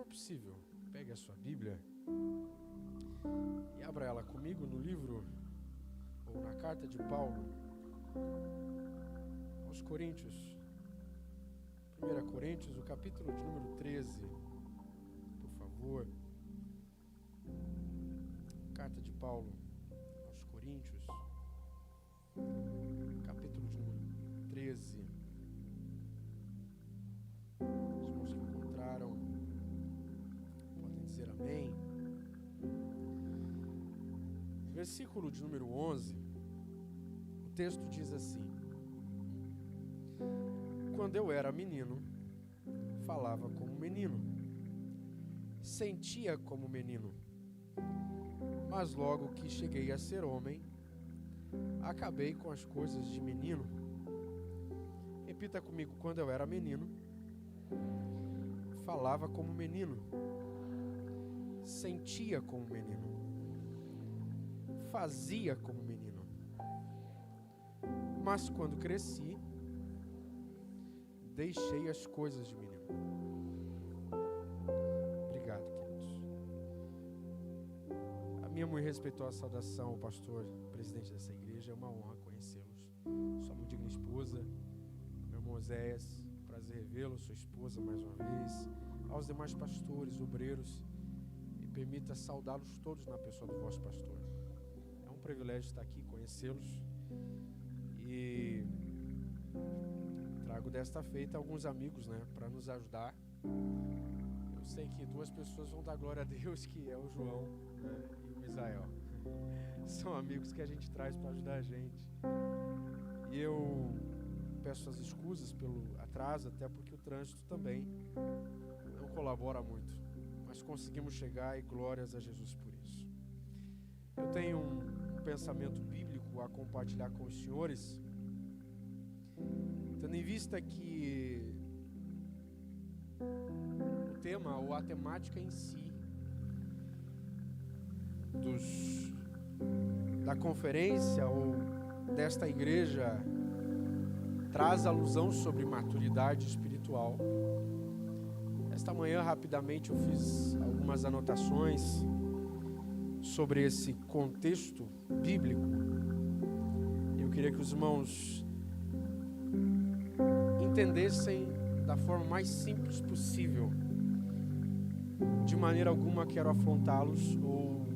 for possível, pegue a sua Bíblia e abra ela comigo no livro, ou na carta de Paulo aos Coríntios. 1 Coríntios, o capítulo de número 13, por favor. Carta de Paulo aos Coríntios, capítulo de número 13. Os irmãos que encontraram podem dizer amém. Versículo de número 11, o texto diz assim: quando eu era menino, falava como menino, sentia como menino, mas logo que cheguei a ser homem, acabei com as coisas de menino. Repita comigo: quando eu era menino, falava como menino, sentia como menino, fazia como menino, mas quando cresci, deixei as coisas de menino. Obrigado, queridos. A minha muito respeitosa saudação ao pastor, presidente dessa igreja. É uma honra conhecê-los. Sua muito digna esposa, meu irmão Oséias, prazer revê-lo, sua esposa mais uma vez. Aos demais pastores, obreiros, me permita saudá-los todos na pessoa do vosso pastor. É um privilégio estar aqui, conhecê-los. E trago desta feita alguns amigos, para nos ajudar. Eu sei que duas pessoas vão dar glória a Deus, que é o João, e o Misael. São amigos que a gente traz para ajudar a gente. E eu peço as escusas pelo atraso, até porque o trânsito também não colabora muito. Mas conseguimos chegar e glórias a Jesus por isso. Eu tenho um pensamento bíblico a compartilhar com os senhores, tendo em vista que o tema ou a temática em si da conferência ou desta igreja traz alusão sobre maturidade espiritual. Esta manhã, rapidamente, eu fiz algumas anotações sobre esse contexto bíblico. Eu queria que os irmãos entendessem da forma mais simples possível. De maneira alguma quero afrontá-los ou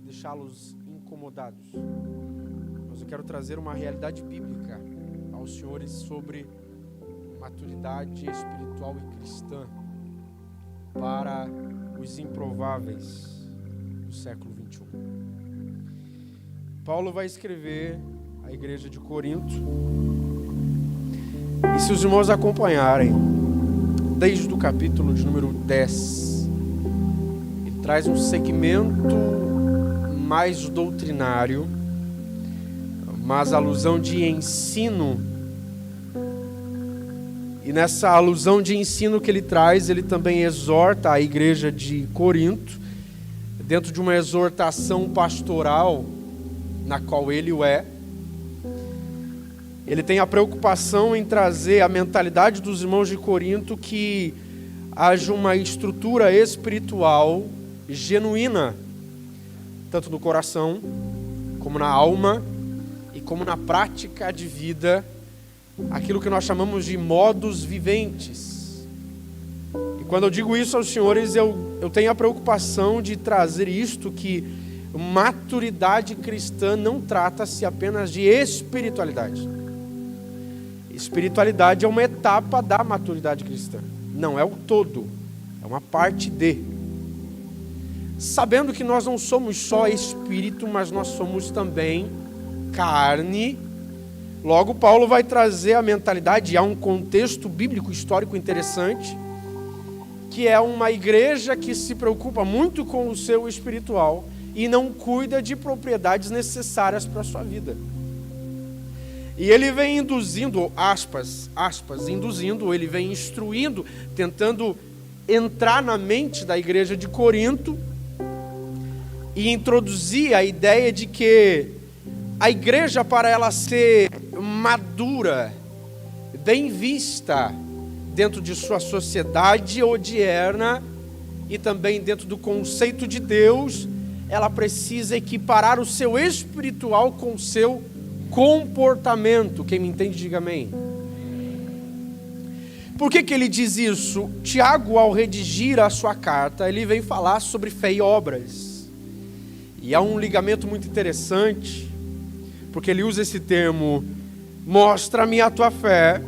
deixá-los incomodados. Mas eu quero trazer uma realidade bíblica aos senhores sobre maturidade espiritual e cristã para os improváveis do século 21. Paulo vai escrever à igreja de Corinto, e se os irmãos acompanharem desde o capítulo de número 10, ele traz um segmento mais doutrinário, mas alusão de ensino. E nessa alusão de ensino que ele traz, ele também exorta a igreja de Corinto, dentro de uma exortação pastoral, na qual ele o é. Ele tem a preocupação em trazer a mentalidade dos irmãos de Corinto que haja uma estrutura espiritual genuína, tanto no coração, como na alma, e como na prática de vida, aquilo que nós chamamos de modos viventes. E quando eu digo isso aos senhores, eu tenho a preocupação de trazer isto, que maturidade cristã não trata-se apenas de espiritualidade. Espiritualidade é uma etapa da maturidade cristã, não é o todo, é uma parte de. Sabendo que nós não somos só espírito, mas nós somos também carne. Logo, Paulo vai trazer a mentalidade, há um contexto bíblico histórico interessante, que é uma igreja que se preocupa muito com o seu espiritual e não cuida de propriedades necessárias para a sua vida. E ele vem induzindo, ele vem instruindo, tentando entrar na mente da igreja de Corinto e introduzir a ideia de que a igreja, para ela ser madura, bem vista dentro de sua sociedade odierna, e também dentro do conceito de Deus, ela precisa equiparar o seu espiritual com o seu comportamento. Quem me entende, diga amém. Por que ele diz isso? Tiago, ao redigir a sua carta, ele vem falar sobre fé e obras. E há um ligamento muito interessante, porque ele usa esse termo, mostra-me a tua fé,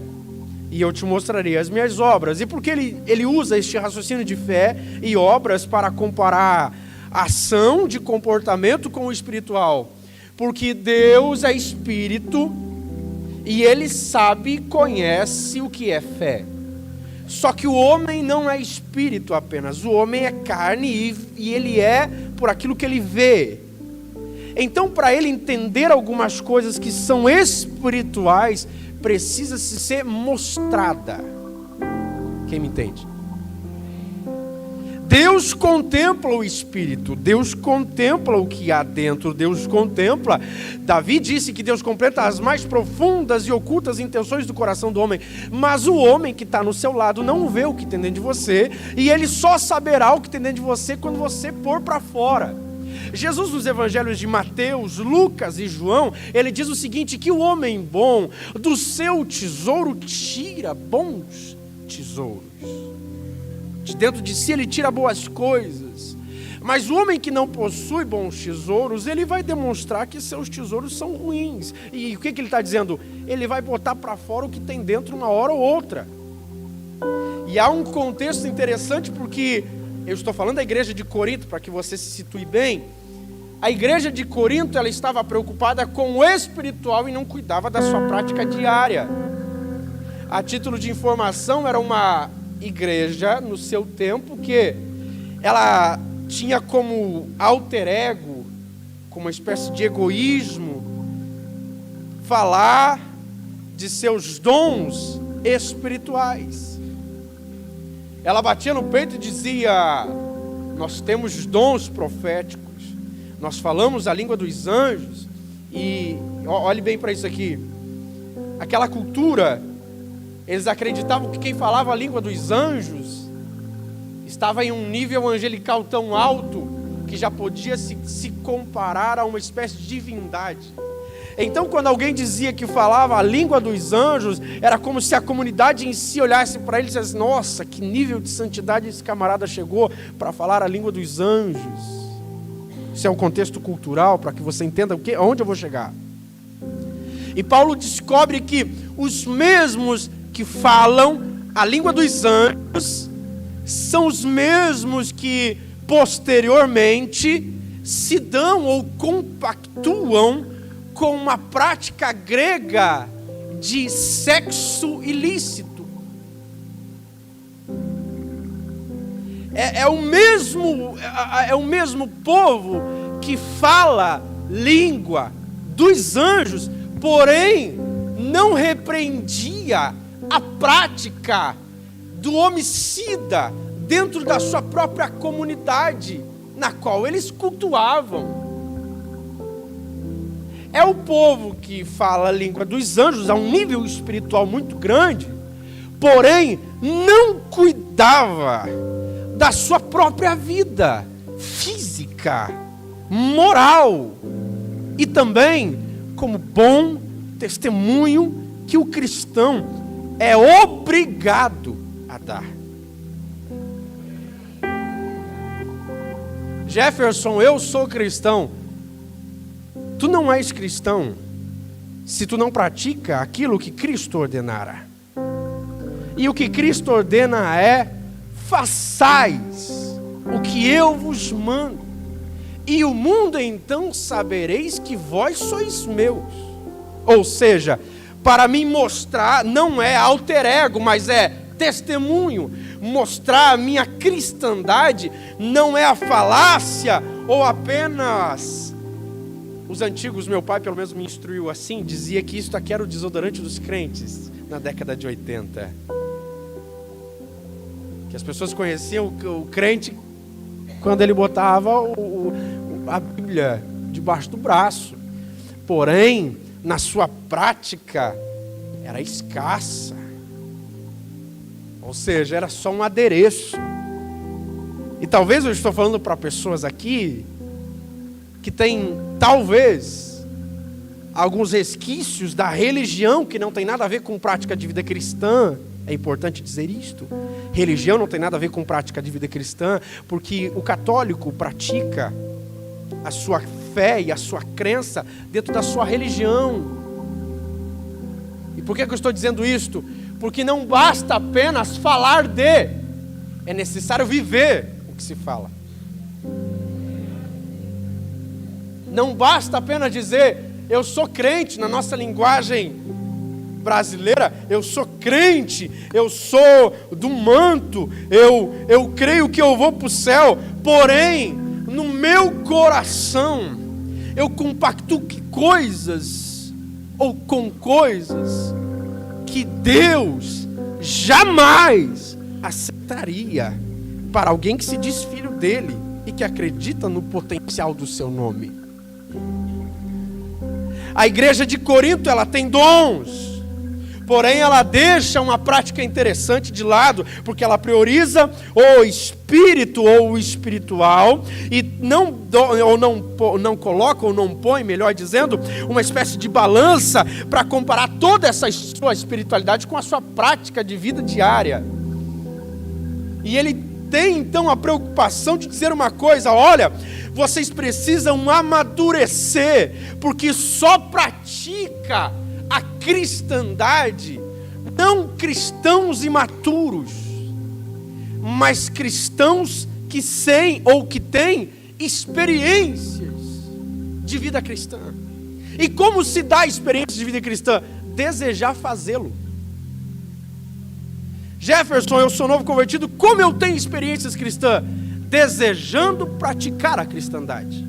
e eu te mostrarei as minhas obras. E por que ele usa este raciocínio de fé e obras para comparar a ação de comportamento com o espiritual? Porque Deus é espírito, e ele sabe e conhece o que é fé. Só que o homem não é espírito apenas, o homem é carne e ele é por aquilo que ele vê. Então, para ele entender algumas coisas que são espirituais, precisa-se ser mostrada. Quem me entende? Deus contempla o espírito, Deus contempla o que há dentro, Deus contempla. Davi disse que Deus completa as mais profundas e ocultas intenções do coração do homem, mas o homem que está no seu lado não vê o que tem dentro de você, e ele só saberá o que tem dentro de você quando você pôr para fora. Jesus, nos evangelhos de Mateus, Lucas e João, ele diz o seguinte, que o homem bom do seu tesouro tira bons tesouros. De dentro de si ele tira boas coisas, mas o homem que não possui bons tesouros, ele vai demonstrar que seus tesouros são ruins. E o que ele está dizendo? Ele vai botar para fora o que tem dentro uma hora ou outra. E há um contexto interessante, porque eu estou falando da igreja de Corinto, para que você se situe bem. A igreja de Corinto, ela estava preocupada com o espiritual e não cuidava da sua prática diária. A título de informação, era uma igreja no seu tempo que ela tinha como alter ego, como uma espécie de egoísmo, falar de seus dons espirituais. Ela batia no peito e dizia: nós temos dons proféticos, nós falamos a língua dos anjos. E olhe bem para isso aqui, aquela cultura, eles acreditavam que quem falava a língua dos anjos estava em um nível angelical tão alto que já podia se comparar a uma espécie de divindade. Então, quando alguém dizia que falava a língua dos anjos, era como se a comunidade em si olhasse para ele e dissesse: nossa, que nível de santidade esse camarada chegou para falar a língua dos anjos. Isso é um contexto cultural, para que você entenda aonde eu vou chegar. E Paulo descobre que os mesmos que falam a língua dos anjos são os mesmos que posteriormente se dão ou compactuam com uma prática grega de sexo ilícito. É o mesmo povo que fala língua dos anjos, porém não repreendia a prática do homicida dentro da sua própria comunidade, na qual eles cultuavam. É o povo que fala a língua dos anjos a um nível espiritual muito grande, porém não cuidava da sua própria vida física, moral, e também como bom testemunho que o cristão é obrigado a dar. Jefferson, eu sou cristão. Tu não és cristão se tu não pratica aquilo que Cristo ordenara. E o que Cristo ordena é: façais o que eu vos mando, e o mundo então sabereis que vós sois meus. Ou seja, para mim mostrar não é alter ego, mas é testemunho. Mostrar a minha cristandade não é a falácia ou apenas... Os antigos, meu pai pelo menos me instruiu assim, dizia que isso aqui era o desodorante dos crentes na década de 80. Que as pessoas conheciam o crente quando ele botava a Bíblia debaixo do braço. Porém, na sua prática, era escassa. Ou seja, era só um adereço. E talvez eu estou falando para pessoas aqui que têm, talvez, alguns resquícios da religião que não tem nada a ver com prática de vida cristã. É importante dizer isto. Religião não tem nada a ver com prática de vida cristã, porque o católico pratica a sua fé e a sua crença dentro da sua religião. E por que eu estou dizendo isto? Porque não basta apenas falar é necessário viver o que se fala. Não basta apenas dizer, eu sou crente, na nossa linguagem brasileira, eu sou crente, eu sou do manto, eu creio que eu vou para o céu, porém, no meu coração, eu compactuo com coisas que Deus jamais aceitaria para alguém que se diz filho dele e que acredita no potencial do seu nome. A igreja de Corinto, ela tem dons, porém ela deixa uma prática interessante de lado, porque ela prioriza o espírito ou o espiritual, e não coloca ou não põe, melhor dizendo, uma espécie de balança para comparar toda essa sua espiritualidade com a sua prática de vida diária. E ele tem então a preocupação de dizer uma coisa: olha, vocês precisam amadurecer, porque só pratica a cristandade não cristãos imaturos, mas cristãos que têm experiências de vida cristã. E como se dá a experiência de vida cristã? Desejar fazê-lo. Jefferson, eu sou novo convertido, como eu tenho experiências cristãs? Desejando praticar a cristandade.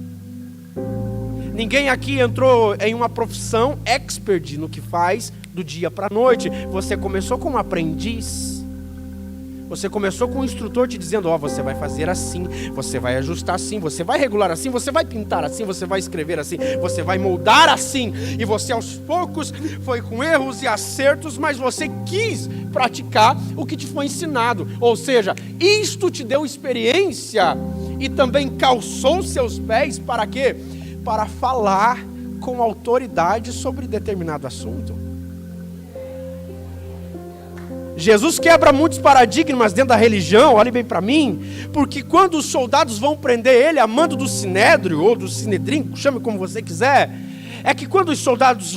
Ninguém aqui entrou em uma profissão expert no que faz do dia para a noite. Você começou como aprendiz. Você começou com um instrutor te dizendo, você vai fazer assim, você vai ajustar assim, você vai regular assim, você vai pintar assim, você vai escrever assim, você vai moldar assim. E você aos poucos foi com erros e acertos, mas você quis praticar o que te foi ensinado. Ou seja, isto te deu experiência e também calçou seus pés para quê? Para falar com autoridade sobre determinado assunto. Jesus quebra muitos paradigmas dentro da religião, olhe bem para mim, porque quando os soldados vão prender ele a mando do Sinédrio, ou do Sinedrim, chame como você quiser, é que quando os soldados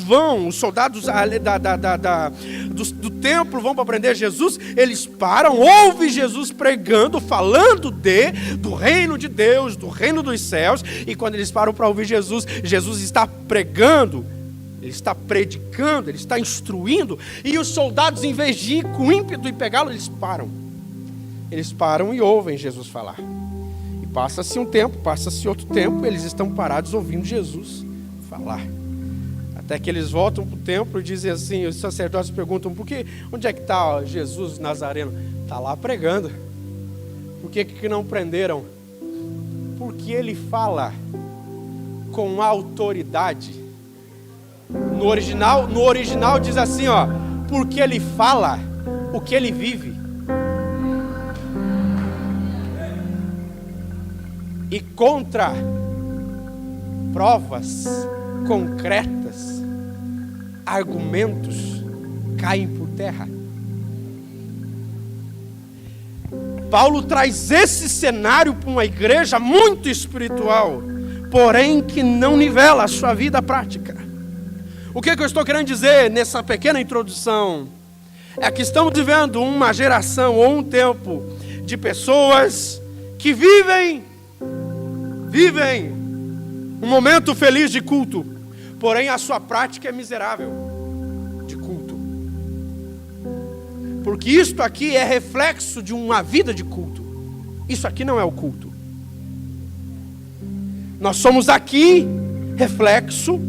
do templo vão para prender Jesus, eles param, ouvem Jesus pregando, falando do reino de Deus, do reino dos céus, e quando eles param para ouvir Jesus, Jesus está pregando, ele está predicando, ele está instruindo, e os soldados, em vez de ir com ímpeto e pegá-lo, eles param. Eles param e ouvem Jesus falar. E passa-se um tempo, passa-se outro tempo, eles estão parados ouvindo Jesus falar. Até que eles voltam para o templo e dizem assim, os sacerdotes perguntam, onde é que está Jesus Nazareno? Está lá pregando. Por que não prenderam? Porque ele fala com autoridade. No original diz assim, porque ele fala o que ele vive. E contra provas concretas, argumentos caem por terra. Paulo traz esse cenário para uma igreja muito espiritual, porém que não nivela a sua vida prática. O que eu estou querendo dizer nessa pequena introdução? É que estamos vivendo uma geração ou um tempo de pessoas que vivem um momento feliz de culto, porém a sua prática é miserável de culto. Porque isto aqui é reflexo de uma vida de culto. Isso aqui não é o culto. Nós somos aqui reflexo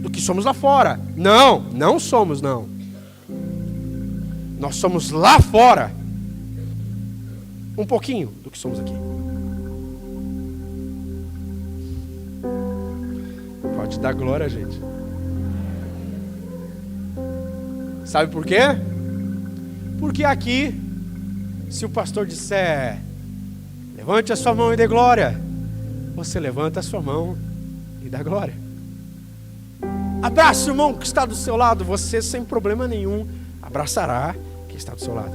do que somos lá fora. Não somos, não. Nós somos lá fora um pouquinho do que somos aqui. Pode dar glória, gente. Sabe por quê? Porque aqui, se o pastor disser Levante a sua mão e dê glória. Você levanta a sua mão e dá glória. Abraça o irmão que está do seu lado. Você, sem problema nenhum, abraçará quem está do seu lado.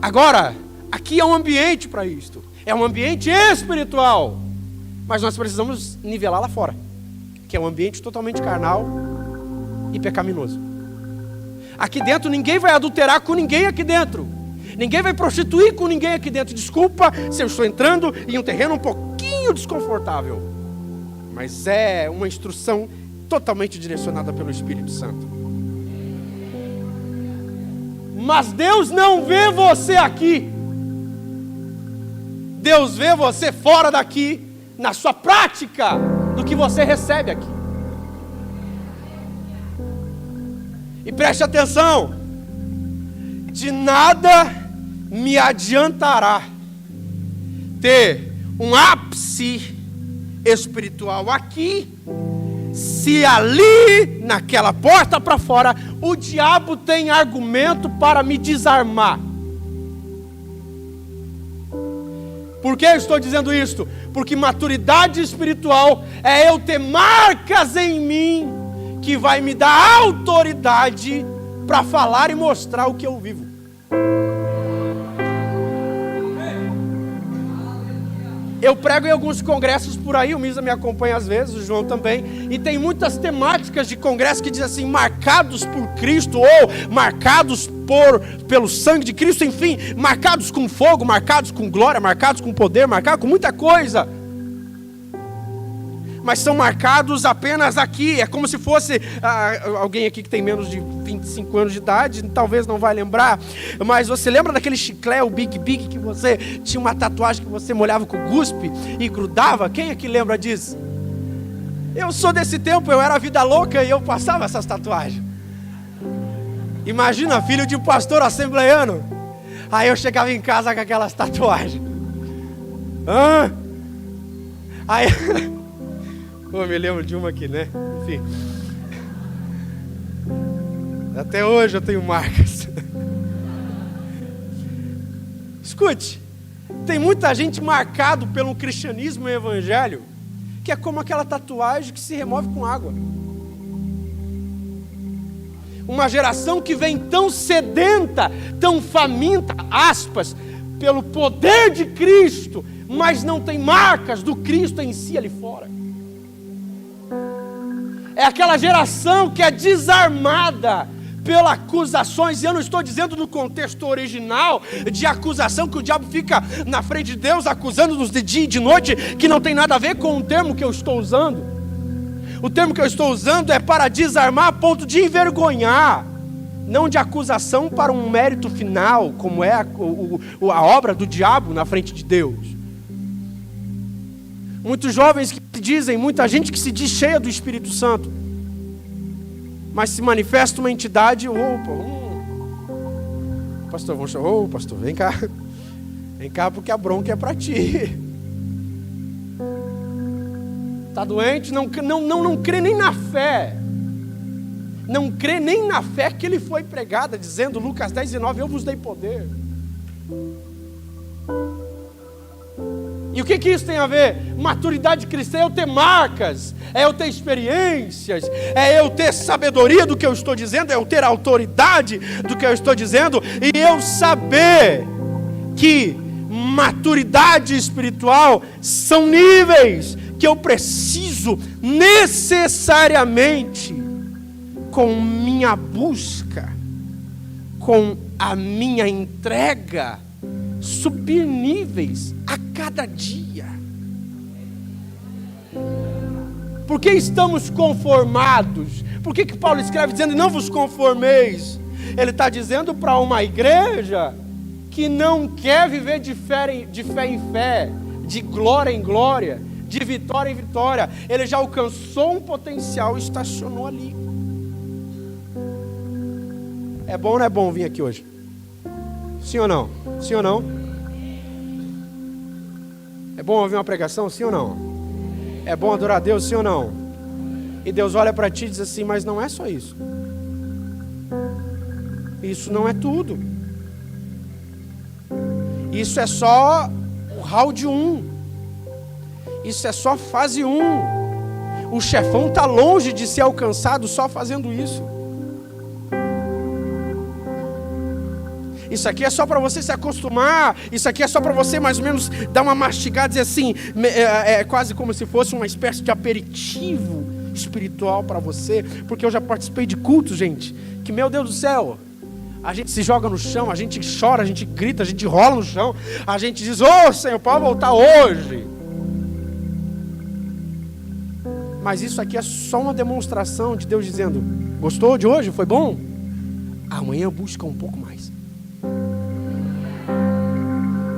Agora, aqui é um ambiente para isto. É um ambiente espiritual. Mas nós precisamos nivelar lá fora, que é um ambiente totalmente carnal e pecaminoso. Aqui dentro ninguém vai adulterar com ninguém aqui dentro. Ninguém vai prostituir com ninguém aqui dentro. Desculpa se eu estou entrando em um terreno um pouquinho desconfortável. Mas é uma instrução totalmente direcionada pelo Espírito Santo. Mas Deus não vê você aqui. Deus vê você fora daqui, na sua prática do que você recebe aqui. E preste atenção, de nada me adiantará ter um ápice espiritual aqui, se ali, naquela porta para fora, o diabo tem argumento para me desarmar. Por que eu estou dizendo isso? Porque maturidade espiritual é eu ter marcas em mim que vai me dar autoridade para falar e mostrar o que eu vivo. Eu prego em alguns congressos por aí, o Misa me acompanha às vezes, o João também, e tem muitas temáticas de congresso que dizem assim, marcados por Cristo, ou marcados pelo sangue de Cristo, enfim, marcados com fogo, marcados com glória, marcados com poder, marcados com muita coisa. Mas são marcados apenas aqui, é como se fosse, alguém aqui que tem menos de 25 anos de idade, talvez não vai lembrar, mas você lembra daquele chiclete, o Big Big, que você tinha uma tatuagem que você molhava com guspe e grudava? Quem aqui lembra disso? Eu sou desse tempo, eu era vida louca e eu passava essas tatuagens. Imagina, filho de pastor assembleiano, aí eu chegava em casa com aquelas tatuagens. Aí... eu me lembro de uma aqui, né? Enfim. Até hoje eu tenho marcas. Escute, tem muita gente marcado pelo cristianismo e evangelho, que é como aquela tatuagem que se remove com água. Uma geração que vem tão sedenta, tão faminta, aspas, pelo poder de Cristo, mas não tem marcas do Cristo em si ali fora. É aquela geração que é desarmada pelas acusações, e eu não estou dizendo no contexto original de acusação, que o diabo fica na frente de Deus acusando-nos de dia e de noite, que não tem nada a ver com o termo que eu estou usando. O termo que eu estou usando é para desarmar a ponto de envergonhar, não de acusação para um mérito final, como é a obra do diabo na frente de Deus. Muitos jovens que dizem, muita gente que se diz cheia do Espírito Santo, mas se manifesta uma entidade, pastor, pastor, vem cá porque a bronca é para ti. Está doente, não crê nem na fé, não crê nem na fé que ele foi pregada, dizendo, Lucas 10:9, eu vos dei poder. E o que isso tem a ver? Maturidade cristã é eu ter marcas, é eu ter experiências, é eu ter sabedoria do que eu estou dizendo, é eu ter autoridade do que eu estou dizendo, e eu saber que maturidade espiritual são níveis que eu preciso necessariamente, com minha busca, com a minha entrega, subir níveis a cada dia. Por que estamos conformados? Por que Paulo escreve dizendo, não vos conformeis? Ele está dizendo para uma igreja que não quer viver de fé em fé, de glória em glória, de vitória em vitória. Ele já alcançou um potencial e estacionou ali. É bom ou não é bom vir aqui hoje? Sim ou não? Sim ou não? É bom ouvir uma pregação? Sim ou não? É bom adorar a Deus? Sim ou não? E Deus olha para ti e diz assim, mas não é só isso. Isso não é tudo. Isso é só o round 1. Isso é só fase 1. O chefão está longe de ser alcançado só fazendo isso. Isso aqui é só para você se acostumar. Isso aqui é só para você mais ou menos dar uma mastigada e dizer assim, é quase como se fosse uma espécie de aperitivo espiritual para você. Porque eu já participei de cultos, gente, que meu Deus do céu, a gente se joga no chão, a gente chora, a gente grita, a gente rola no chão, a gente diz, ô Senhor, pode voltar hoje. Mas isso aqui é só uma demonstração de Deus dizendo, gostou de hoje? Foi bom? Amanhã busca um pouco mais.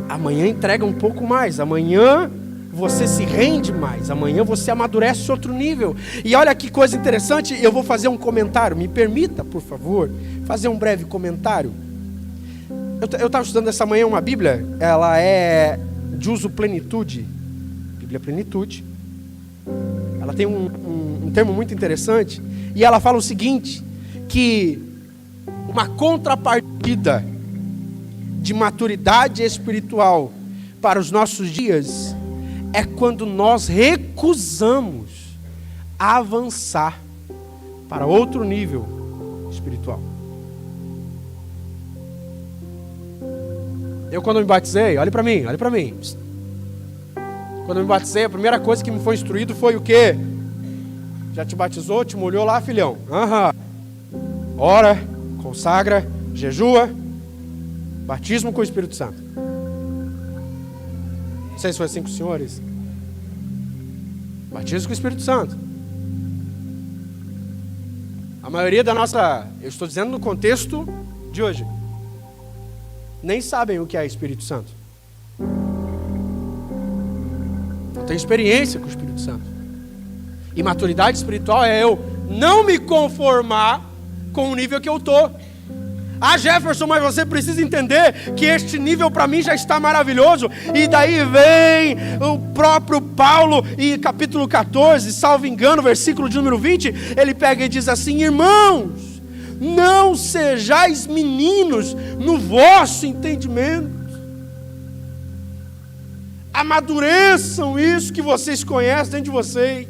Amanhã entrega um pouco mais. Amanhã você se rende mais. Amanhã você amadurece outro nível. E olha que coisa interessante, eu vou fazer um comentário. Me permita, por favor, fazer um breve comentário. Eu estava estudando essa manhã uma Bíblia. Ela é de uso plenitude. Bíblia Plenitude. Ela tem um termo muito interessante. E ela fala o seguinte, que uma contrapartida de maturidade espiritual para os nossos dias é quando nós recusamos avançar para outro nível espiritual. Eu quando me batizei, olhe para mim. Quando eu me batizei, a primeira coisa que me foi instruído foi o quê? Já te batizou? Te molhou lá, filhão? Ora, consagra, jejua, batismo com o Espírito Santo. Não sei se foi assim com os senhores. Batismo com o Espírito Santo. A maioria da nossa, eu estou dizendo no contexto de hoje, nem sabem o que é Espírito Santo. Não tem experiência com o Espírito Santo. E maturidade espiritual é eu não me conformar com o nível que eu estou. Jefferson, mas você precisa entender que este nível para mim já está maravilhoso. E daí vem o próprio Paulo, e capítulo 14, salvo engano, versículo de número 20, ele pega e diz assim: irmãos, não sejais meninos no vosso entendimento, amadureçam isso que vocês conhecem dentro de vocês,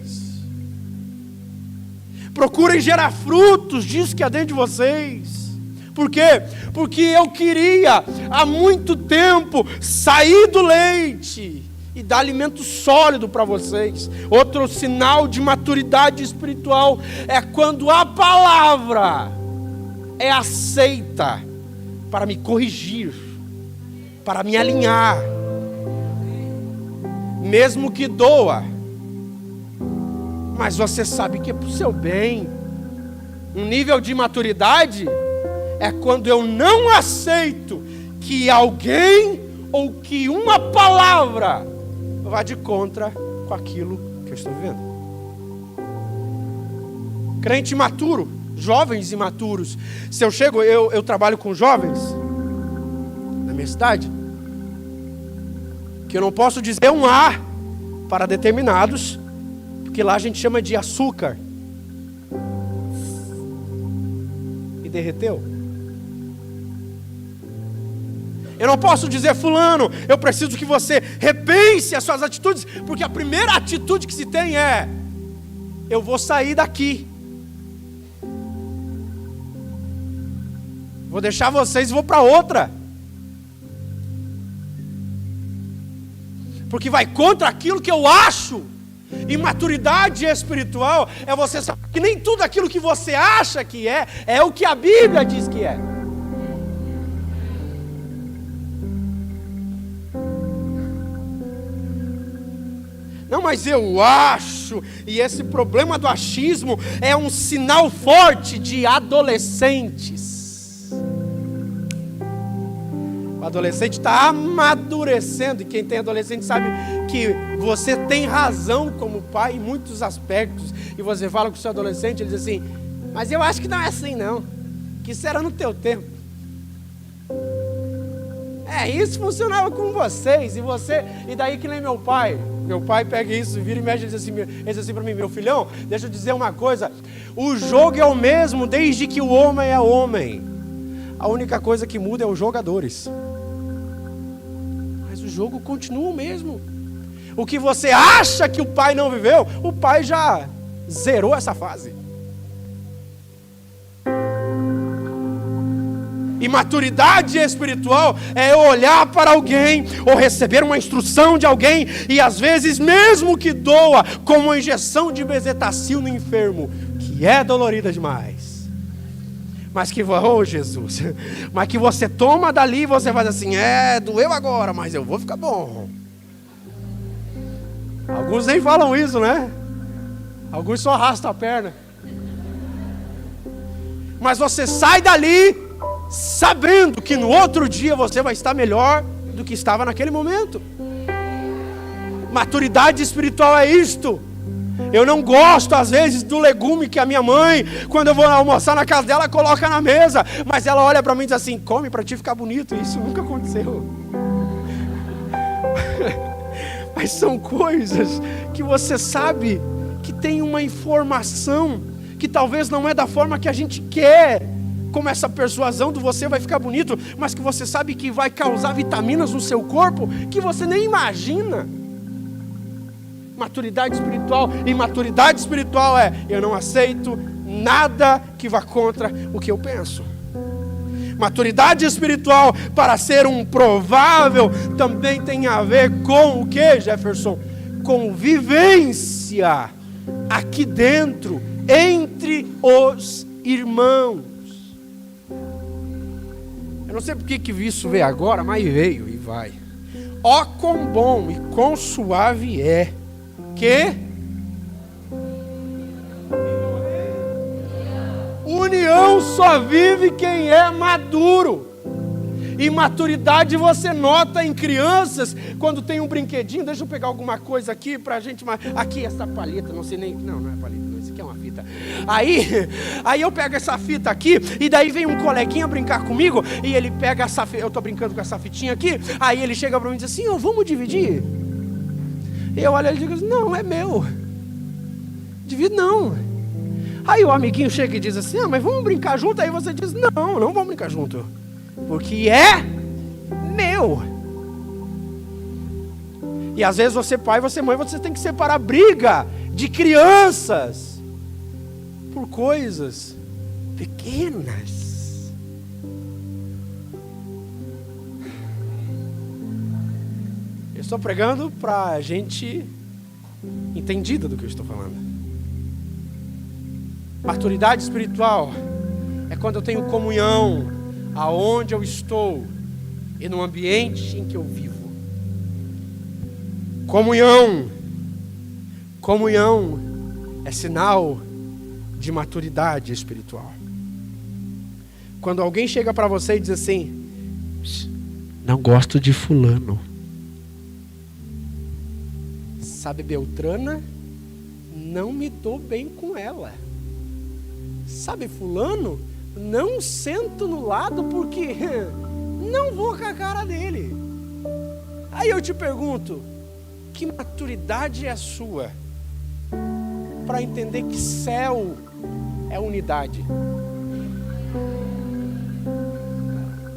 procurem gerar frutos disso que há dentro de vocês. Por quê? Porque eu queria há muito tempo sair do leite e dar alimento sólido para vocês. Outro sinal de maturidade espiritual é quando a palavra é aceita para me corrigir, para me alinhar, mesmo que doa, mas você sabe que é para o seu bem. Um nível de maturidade é quando eu não aceito que alguém ou que uma palavra vá de contra com aquilo que eu estou vivendo. Crente imaturo, jovens imaturos. Se eu chego, eu trabalho com jovens na minha cidade, que eu não posso dizer um A para determinados, porque lá a gente chama de açúcar. E derreteu. Eu não posso dizer, fulano, eu preciso que você repense as suas atitudes, porque a primeira atitude que se tem é: eu vou sair daqui, vou deixar vocês e vou para outra, porque vai contra aquilo que eu acho. E maturidade espiritual é você saber que nem tudo aquilo que você acha que é o que a Bíblia diz que é. Não, mas eu acho, e esse problema do achismo é um sinal forte de adolescentes. O adolescente está amadurecendo, e quem tem adolescente sabe que você tem razão como pai em muitos aspectos, e você fala com o seu adolescente, ele diz assim: mas eu acho que não é assim não, que isso era no teu tempo. Isso funcionava com vocês, e daí que nem meu pai pega isso, vira e mexe, ele diz assim para mim: meu filhão, deixa eu dizer uma coisa, o jogo é o mesmo desde que o homem é homem, a única coisa que muda é os jogadores. o jogo continua o mesmo. O que você acha que o pai não viveu, o pai já zerou essa fase. E maturidade espiritual é olhar para alguém ou receber uma instrução de alguém e às vezes mesmo que doa, como uma injeção de bezetacil no enfermo, que é dolorida demais, mas que, oh Jesus, mas que você toma dali e você faz assim, doeu agora, mas eu vou ficar bom. Alguns nem falam isso, né? Alguns só arrastam a perna. Mas você sai dali sabendo que no outro dia você vai estar melhor do que estava naquele momento. Maturidade espiritual é isto. Eu não gosto às vezes do legume que a minha mãe, quando eu vou almoçar na casa dela, coloca na mesa, mas ela olha para mim e diz assim, come para te ficar bonito. Isso nunca aconteceu. Mas são coisas que você sabe que tem uma informação que talvez não é da forma que a gente quer, como essa persuasão do você vai ficar bonito, mas que você sabe que vai causar vitaminas no seu corpo que você nem imagina. Maturidade espiritual. E maturidade espiritual é: eu não aceito nada que vá contra o que eu penso. Maturidade espiritual, para ser um provável, também tem a ver com o que, Jefferson? Com vivência aqui dentro, entre os irmãos. Eu não sei porque que isso veio agora, mas veio e vai. Ó quão bom e quão suave é que união só vive quem é maduro. E maturidade você nota em crianças, quando tem um brinquedinho. Deixa eu pegar alguma coisa aqui pra gente. Aqui essa palheta, não sei nem. Não é palheta, não. Isso aqui é uma fita. Aí eu pego essa fita aqui, e daí vem um coleguinha brincar comigo, e ele pega essa fita. Eu tô brincando com essa fitinha aqui. Aí ele chega pra mim e diz assim: vamos dividir? E eu olho e digo: não, é meu. Divide não. Aí o amiguinho chega e diz assim: mas vamos brincar junto? Aí você diz: não vamos brincar junto, porque é meu. E às vezes você pai, você mãe, você tem que separar briga de crianças por coisas pequenas. Eu estou pregando para gente entendida do que eu estou falando. Maturidade espiritual é quando eu tenho comunhão aonde eu estou e no ambiente em que eu vivo. Comunhão é sinal de maturidade espiritual. Quando alguém chega para você e diz assim: não gosto de fulano, sabe Beltrana, não me dou bem com ela. Sabe fulano, não sento no lado porque não vou com a cara dele. Aí eu te pergunto: que maturidade é a sua para entender que céu é unidade?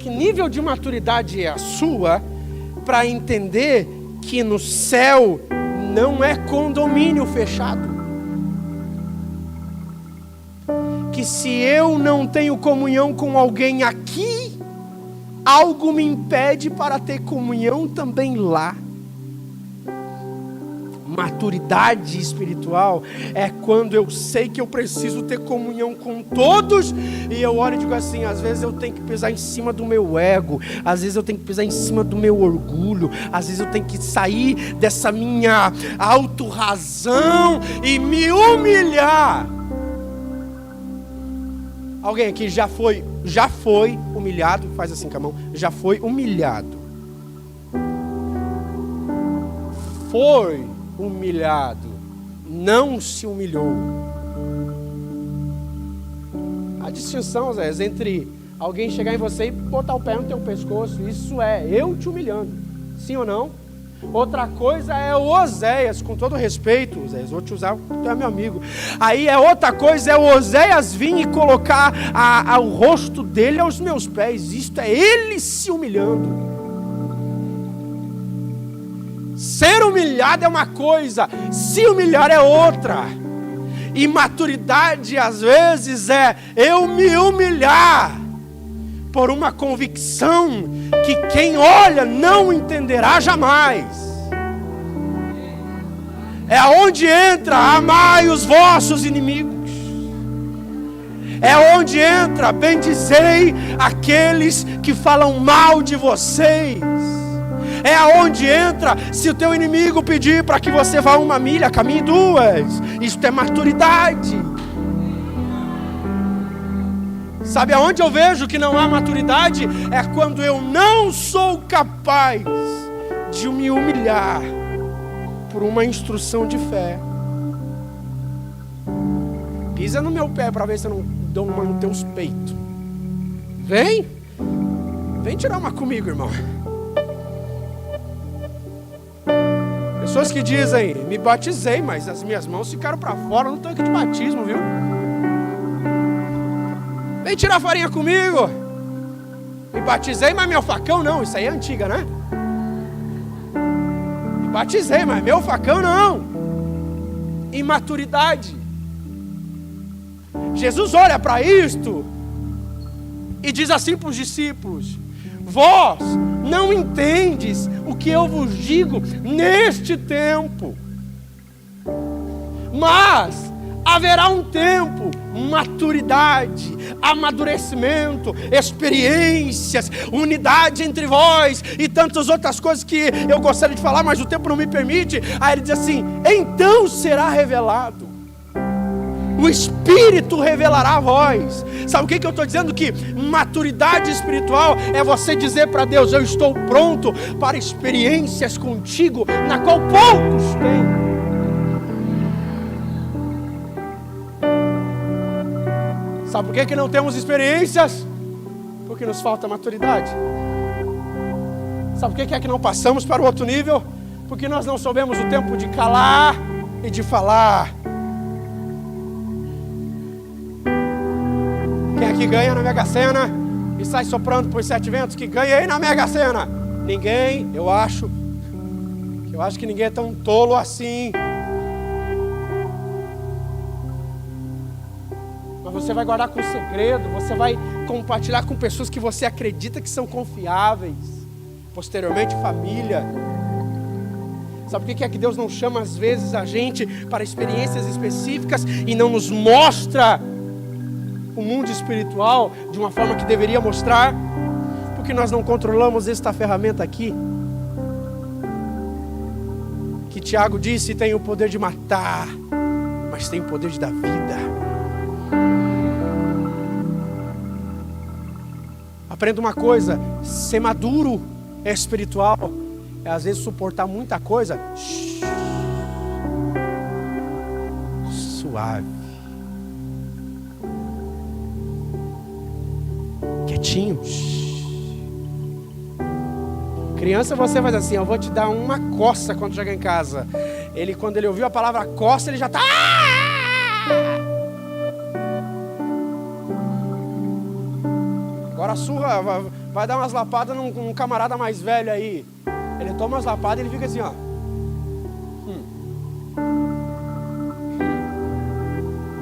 Que nível de maturidade é a sua para entender que no céu não é condomínio fechado? Que se eu não tenho comunhão com alguém aqui, algo me impede para ter comunhão também lá. Maturidade espiritual é quando eu sei que eu preciso ter comunhão com todos, e eu olho e digo assim: às vezes eu tenho que pisar em cima do meu ego, às vezes eu tenho que pisar em cima do meu orgulho, às vezes eu tenho que sair dessa minha autorrazão e me humilhar. Alguém aqui já foi humilhado? Faz assim com a mão. Já foi humilhado. Foi humilhado. Não se humilhou. A distinção, Zé, entre alguém chegar em você e botar o pé no teu pescoço, isso é eu te humilhando. Sim ou não? Outra coisa é o Oséias, com todo respeito, Oséias, vou te usar porque tu é meu amigo. Aí outra coisa é o Oséias vir e colocar o rosto dele aos meus pés. Isto é ele se humilhando. Ser humilhado é uma coisa, se humilhar é outra. E maturidade às vezes é eu me humilhar por uma convicção que quem olha não entenderá jamais. É onde entra amai os vossos inimigos. É onde entra bendizei aqueles que falam mal de vocês. É aonde entra, se o teu inimigo pedir para que você vá 1 milha, caminhe 2. Isto é maturidade. Sabe aonde eu vejo que não há maturidade? É quando eu não sou capaz de me humilhar por uma instrução de fé. Pisa no meu pé para ver se eu não dou uma nos teus peitos. Vem tirar uma comigo, irmão. Pessoas que dizem, me batizei, mas as minhas mãos ficaram para fora no tanque de batismo, viu? Vem tirar farinha comigo. Me batizei, mas meu facão não. Isso aí é antiga, né? Me batizei, mas meu facão não. Imaturidade. Jesus olha para isto e diz assim para os discípulos: vós não entendes o que eu vos digo neste tempo, mas haverá um tempo, maturidade, amadurecimento, experiências, unidade entre vós e tantas outras coisas que eu gostaria de falar, mas o tempo não me permite. Aí ele diz assim: então será revelado. O Espírito revelará a vós. Sabe o que eu estou dizendo? Que maturidade espiritual é você dizer para Deus: eu estou pronto para experiências contigo, na qual poucos têm. Sabe por que não temos experiências? Porque nos falta maturidade. Sabe por que é que não passamos para o outro nível? Porque nós não soubemos o tempo de calar e de falar. Quem aqui ganha na Mega Sena e sai soprando por 7 ventos que ganha aí na Mega Sena? Ninguém, eu acho que ninguém é tão tolo assim. Mas você vai guardar com segredo, você vai compartilhar com pessoas que você acredita que são confiáveis. Posteriormente, família. Sabe por que é que Deus não chama às vezes a gente para experiências específicas e não nos mostra o mundo espiritual de uma forma que deveria mostrar? Porque nós não controlamos esta ferramenta aqui, que Tiago disse: tem o poder de matar, mas tem o poder de dar vida. Aprenda uma coisa: ser maduro é espiritual, é às vezes suportar muita coisa suave, quietinho. Criança, você faz assim: eu vou te dar uma coça quando chegar em casa. Quando ele ouviu a palavra coça, ele já está... Agora a surra vai dar umas lapadas num camarada mais velho aí. Ele toma umas lapadas e ele fica assim, ó.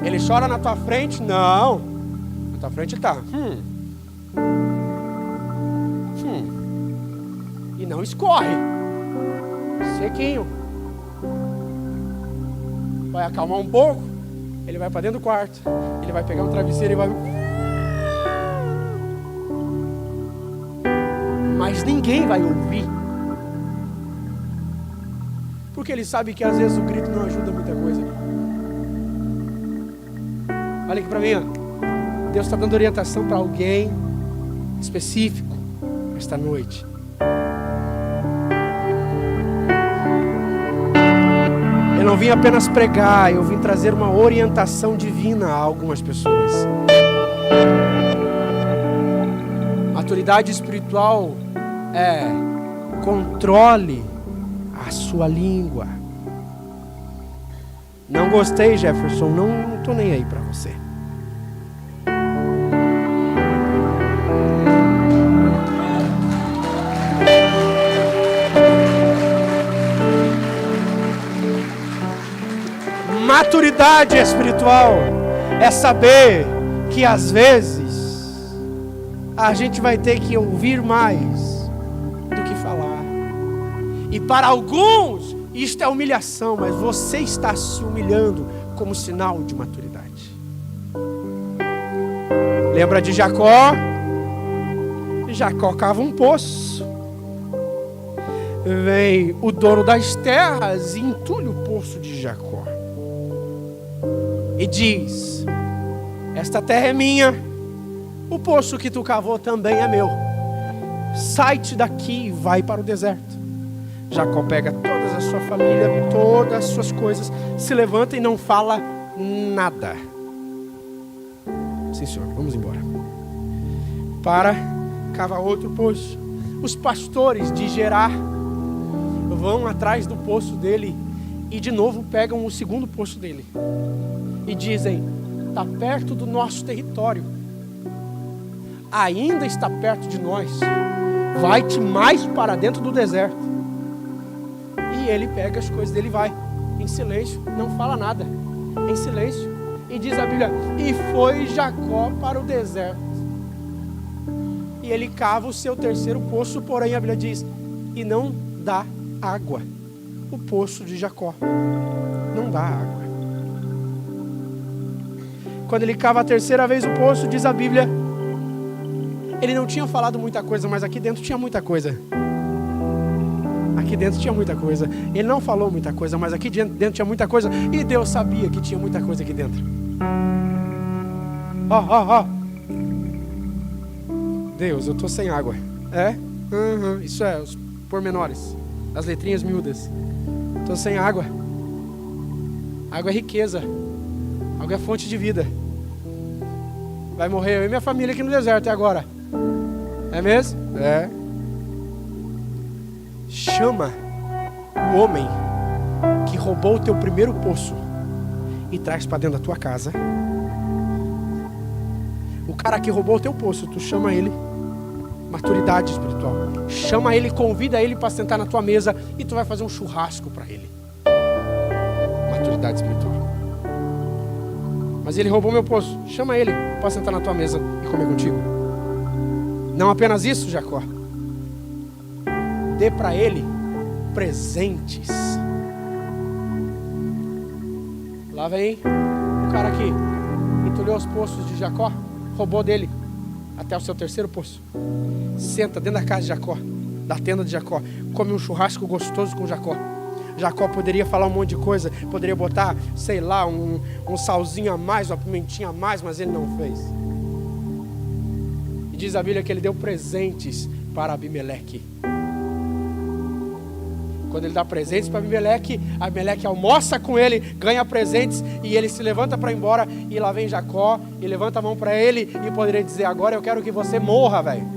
Ele chora na tua frente? Não. Na tua frente ele tá. E não escorre. Sequinho. Vai acalmar um pouco. Ele vai para dentro do quarto. Ele vai pegar um travesseiro e vai... Mas ninguém vai ouvir. Porque ele sabe que às vezes o grito não ajuda muita coisa. Olha aqui para mim, ó. Deus está dando orientação para alguém específico esta noite. Eu não vim apenas pregar, eu vim trazer uma orientação divina a algumas pessoas. Maturidade espiritual é controle a sua língua. Não gostei, Jefferson, não estou nem aí para você. Maturidade espiritual é saber que às vezes a gente vai ter que ouvir mais do que falar. E para alguns isto é humilhação, mas você está se humilhando como sinal de maturidade. Lembra de Jacó? Jacó cava um poço. Vem o dono das terras e entulha o poço de Jacó. E diz: esta terra é minha, o poço que tu cavou também é meu. Sai-te daqui e vai para o deserto. Jacó pega toda a sua família, todas as suas coisas, se levanta e não fala nada. Sim, senhor, vamos embora. Cava outro poço. Os pastores de Gerar vão atrás do poço dele e de novo pegam o segundo poço dele e dizem: está perto do nosso território, ainda está perto de nós, vai-te mais para dentro do deserto. E ele pega as coisas dele e vai em silêncio, não fala nada, em silêncio. E diz a Bíblia: e foi Jacó para o deserto, e ele cava o seu terceiro poço, porém a Bíblia diz: e não dá água. O poço de Jacó não dá água. Quando ele cava a terceira vez o poço, diz a Bíblia, ele não tinha falado muita coisa, mas aqui dentro tinha muita coisa. Aqui dentro tinha muita coisa. Ele não falou muita coisa, mas aqui dentro tinha muita coisa. E Deus sabia que tinha muita coisa aqui dentro. Deus, eu estou sem água. Isso é, os pormenores, as letrinhas miúdas. Estou sem água. Água é riqueza. Água é fonte de vida. Vai morrer eu e minha família aqui no deserto, e agora? É mesmo? É. Chama o homem que roubou o teu primeiro poço e traz para dentro da tua casa. O cara que roubou o teu poço, tu chama ele. Maturidade espiritual. Chama ele, convida ele para sentar na tua mesa e tu vai fazer um churrasco para ele. Maturidade espiritual. Mas ele roubou meu poço. Chama ele para sentar na tua mesa e comer contigo. Não apenas isso, Jacó. Dê para ele presentes. Lá vem o cara que entulhou os poços de Jacó, roubou dele até o seu terceiro poço. Senta dentro da casa de Jacó, da tenda de Jacó, come um churrasco gostoso com Jacó. Jacó poderia falar um monte de coisa, poderia botar, sei lá, um salzinho a mais, uma pimentinha a mais, mas ele não fez. E diz a Bíblia que ele deu presentes para Abimeleque. Quando ele dá presentes para Abimeleque, Abimeleque almoça com ele, ganha presentes e ele se levanta para ir embora. E lá vem Jacó e levanta a mão para ele e poderia dizer: agora eu quero que você morra, velho.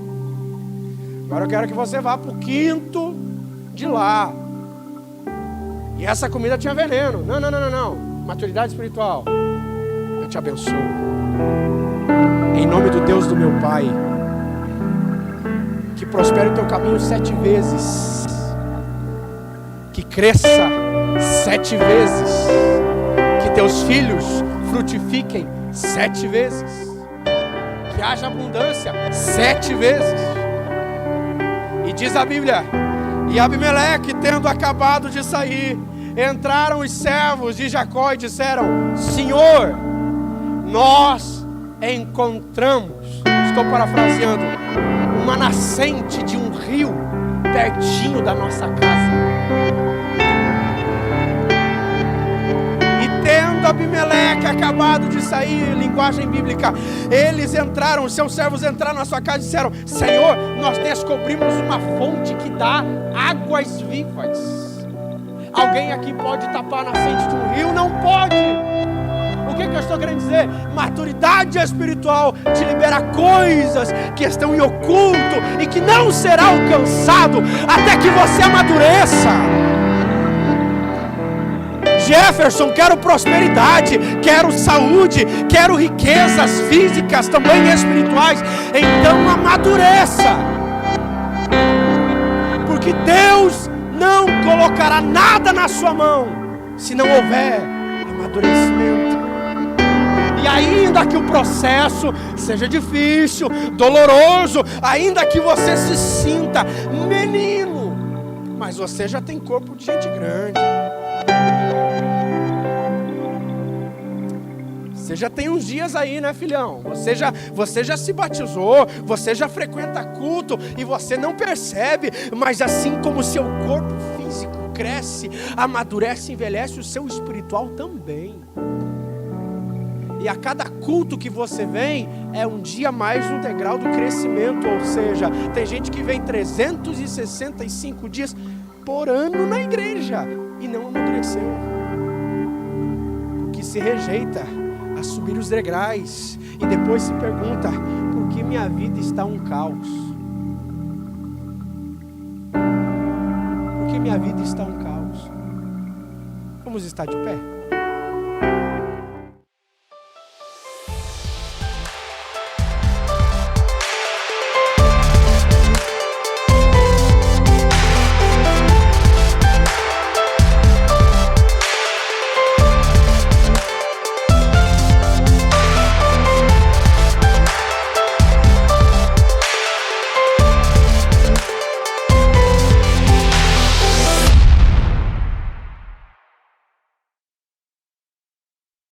Agora eu quero que você vá para o quinto de lá. E essa comida tinha veneno. Não. Maturidade espiritual. Eu te abençoo. Em nome do Deus do meu Pai. Que prospere o teu caminho 7 vezes. Que cresça 7 vezes. Que teus filhos frutifiquem 7 vezes. Que haja abundância 7 vezes. E diz a Bíblia: e Abimeleque, tendo acabado de sair, entraram os servos de Jacó e disseram: Senhor, nós encontramos, estou parafraseando, uma nascente de um rio pertinho da nossa casa. E tendo Abimeleque acabado de sair, linguagem bíblica, eles entraram, os seus servos entraram na sua casa e disseram: Senhor, nós descobrimos uma fonte que dá águas vivas. Alguém aqui pode tapar a nascente de um rio? Não pode. O que eu estou querendo dizer? Maturidade espiritual te libera coisas que estão em oculto e que não será alcançado até que você amadureça. Jefferson, quero prosperidade, quero saúde, quero riquezas físicas, também espirituais. Então amadureça. Porque Deus não colocará nada na sua mão se não houver amadurecimento. amadurecimento. E ainda que o processo seja difícil, doloroso, ainda que você se sinta menino, mas você já tem corpo de gente grande. Você já tem uns dias aí, né, filhão? Você já se batizou, você já frequenta culto e você não percebe, mas assim como o seu corpo físico cresce, amadurece, envelhece, o seu espiritual também. E a cada culto que você vem, é um dia mais um degrau do crescimento. Ou seja, tem gente que vem 365 dias por ano na igreja e não amadureceu. Porque se rejeita a subir os degraus e depois se pergunta: por que minha vida está um caos? Por que minha vida está um caos? Vamos estar de pé?